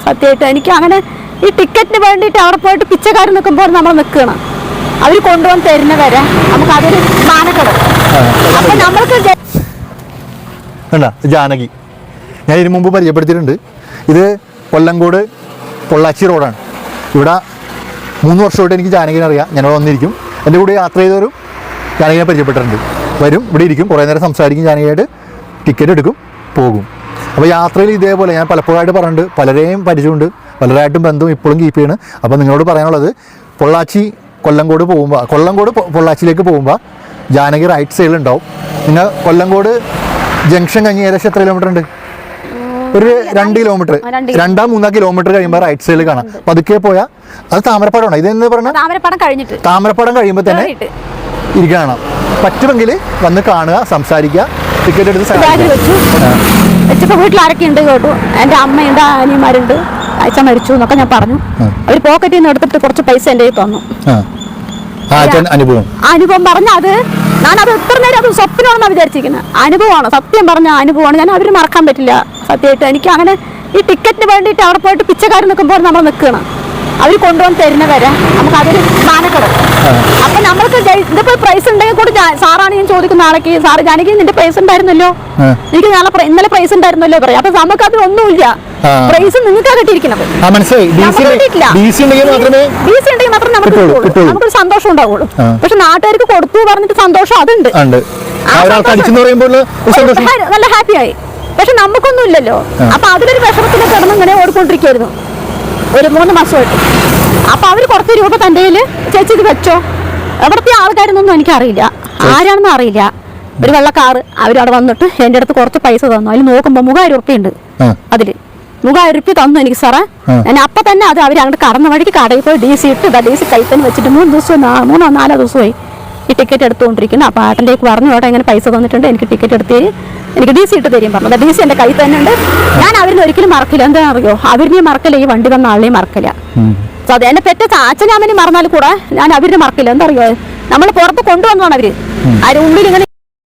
സത്യമായിട്ട് എനിക്ക് അങ്ങനെ ഈ ടിക്കറ്റിന് വേണ്ടിയിട്ട് അവിടെ പോയിട്ട് പിച്ചക്കാർ നിൽക്കുമ്പോൾ നമ്മൾ നിൽക്കണം. അവർ കൊണ്ടുവന്ന് തരുന്നവരെ നമുക്ക് അതൊരു മാനക്കേട്. അപ്പം നമ്മൾക്ക് ജാനകി ഞാൻ ഇതിനു മുമ്പ് പരിചയപ്പെടുത്തിയിട്ടുണ്ട്. ഇത് കൊല്ലങ്കോട് പൊള്ളാച്ചി റോഡാണ്. ഇവിടെ 3 വർഷമായിട്ട് എനിക്ക് ജാനകിനെ അറിയാം. ഞാനവിടെ വന്നിരിക്കും. എൻ്റെ കൂടെ യാത്ര ചെയ്തവരും ജാനകിനെ പരിചയപ്പെട്ടിട്ടുണ്ട്. വരും, ഇവിടെ ഇരിക്കും, കുറേ നേരം സംസാരിക്കും, ജാനകിയായിട്ട് ടിക്കറ്റ് എടുക്കും, പോകും. അപ്പോൾ യാത്രയിൽ ഇതേപോലെ ഞാൻ പലപ്പോഴായിട്ട് പറഞ്ഞിട്ടുണ്ട്, പലരെയും പരിചയമുണ്ട്, പലരായിട്ടും ബന്ധം ഇപ്പോഴും കീപ്പ് ചെയ്യണം. അപ്പോൾ നിങ്ങളോട് പറയാനുള്ളത്, പൊള്ളാച്ചി കൊല്ലങ്കോട് പോകുമ്പോൾ, കൊല്ലങ്കോട് പൊള്ളാച്ചിയിലേക്ക് പോകുമ്പോൾ ജാനകി റൈറ്റ് സൈഡിലുണ്ടാവും. നിങ്ങൾ കൊല്ലങ്കോട് ജംഗ്ഷൻ കഴിഞ്ഞ് ഏകദേശം എത്ര കിലോമീറ്റർ ഉണ്ട്? ഒരു 2 കിലോമീറ്റർ, 2-3 കിലോമീറ്റർ കഴിയുമ്പോൾ റൈറ്റ് സൈഡിൽ കാണാം. പതുക്കെ പോയാൽ അത് താമരപ്പാടമാണ്. ഇതെന്ന് പറഞ്ഞാൽ താമരപ്പാടം കഴിയുമ്പോൾ തന്നെ ഇരിക്കണം. പറ്റുമെങ്കിൽ വന്ന് കാണുക, സംസാരിക്കുക, ടിക്കറ്റ് എടുത്ത് വെച്ചപ്പോൾ വീട്ടിൽ ആരൊക്കെ ഉണ്ട് കേട്ടു. എൻ്റെ അമ്മയുണ്ട്, അനിയന്മാരുണ്ട്, അച്ഛൻ മരിച്ചു എന്നൊക്കെ ഞാൻ പറഞ്ഞു. അവർ പോക്കറ്റിൽ നിന്ന് എടുത്തിട്ട് കുറച്ച് പൈസ എൻ്റെ കയ്യിൽ തന്നു. അനുഭവം പറഞ്ഞ അത് ഞാനത് എത്ര നേരം അത് സ്വപ്നമാണെന്നാണ് വിചാരിച്ചിരിക്കുന്നത്. അനുഭവമാണ്, സത്യം പറഞ്ഞ അനുഭവമാണ്. ഞാൻ അവർ മറക്കാൻ പറ്റില്ല സത്യമായിട്ട്. എനിക്ക് അങ്ങനെ ഈ ടിക്കറ്റിന് വേണ്ടിയിട്ട് അവിടെ പോയിട്ട് പിച്ചക്കാർ നിൽക്കുമ്പോൾ നമ്മൾ നിൽക്കണം. അവർ കൊണ്ടുവന്ന് തരുന്നവരെ നമുക്ക് അതൊരു മാനക്കേട്. അപ്പം നമ്മൾക്ക് ഇതിപ്പോ പ്രൈസ് ഉണ്ടെങ്കിൽ കൂടി സാറാണ് ഞാൻ ചോദിക്കുന്ന ആളേക്ക്, സാറ് ജാനകി നിന്റെ പ്രൈസ് ഉണ്ടായിരുന്നല്ലോ, എനിക്ക് ഇന്നലെ പ്രൈസ് ഉണ്ടായിരുന്നല്ലോ പറയാം. അപ്പൊ നമുക്ക് അതിലൊന്നുമില്ല, പ്രൈസ് നിങ്ങൾക്ക് കിട്ടിയിരിക്കുന്നത്. ഡി സി ഉണ്ടെങ്കിൽ മാത്രമേ നമുക്കൊരു സന്തോഷം ഉണ്ടാവുള്ളൂ. പക്ഷെ നാട്ടുകാർക്ക് കൊടുത്തു പറഞ്ഞിട്ട് സന്തോഷം അതുണ്ട്, നല്ല ഹാപ്പിയായി. പക്ഷെ നമുക്കൊന്നും ഇല്ലല്ലോ. അപ്പൊ അതിലൊരു വിഷമത്തിലെ കിടന്ന് ഇങ്ങനെ ഓടിക്കൊണ്ടിരിക്കുന്നു ഒരു 3 മാസമായിട്ട്. അപ്പൊ അവര് കുറച്ച് രൂപ തന്റെ കയ്യില് ചേച്ചി ഇത് വെച്ചോ, എവിടത്തെ ആൾക്കാരൊന്നും എനിക്കറിയില്ല, ആരാണെന്ന് അറിയില്ല. ഒരു വെള്ളക്കാറ് അവരവിടെ വന്നിട്ട് എൻ്റെ അടുത്ത് കുറച്ച് പൈസ തന്നു. അതിൽ നോക്കുമ്പോ 3000 ഉറുപ്പിയുണ്ട്. അതില് 3000 ഉറുപ്പ്യ തന്നു എനിക്ക് സാറേ. ഞാൻ അപ്പൊ തന്നെ അത് അവർ അങ്ങോട്ട് കടന്ന വഴിക്ക് കടയിൽ പോയി DC ഇട്ട് DC കൈത്തന്നെ വെച്ചിട്ട് 3-4 ദിവസമായി ഈ ടിക്കറ്റ് എടുത്തുകൊണ്ടിരിക്കുന്നു. അപ്പൊ ആട്ടൻ്റെക്ക് പറഞ്ഞു, അവിടെ എങ്ങനെ പൈസ തന്നിട്ടുണ്ട്, എനിക്ക് ടിക്കറ്റ് എടുത്ത് തരും, എനിക്ക് DC ഇട്ട് തരും പറഞ്ഞു. DC എൻ്റെ കൈ തന്നെ ഉണ്ട്. ഞാൻ അവരിനെ ഒരിക്കലും മറക്കില്ല. എന്താ അറിയോ, അവരിനെയും മറക്കില്ല, ഈ വണ്ടി വന്ന ആളിനെയും മറക്കില്ല. അതെ, എന്നെ പെറ്റ അച്ഛനും അമ്മനും മറന്നാൽ കൂടെ ഞാൻ അവരിനെ മറക്കില്ല. എന്താ അറിയോ, നമ്മൾ പുറത്ത് കൊണ്ടുവന്നതാണ് അവര്. അതിന് ഉള്ളിൽ ഇങ്ങനെ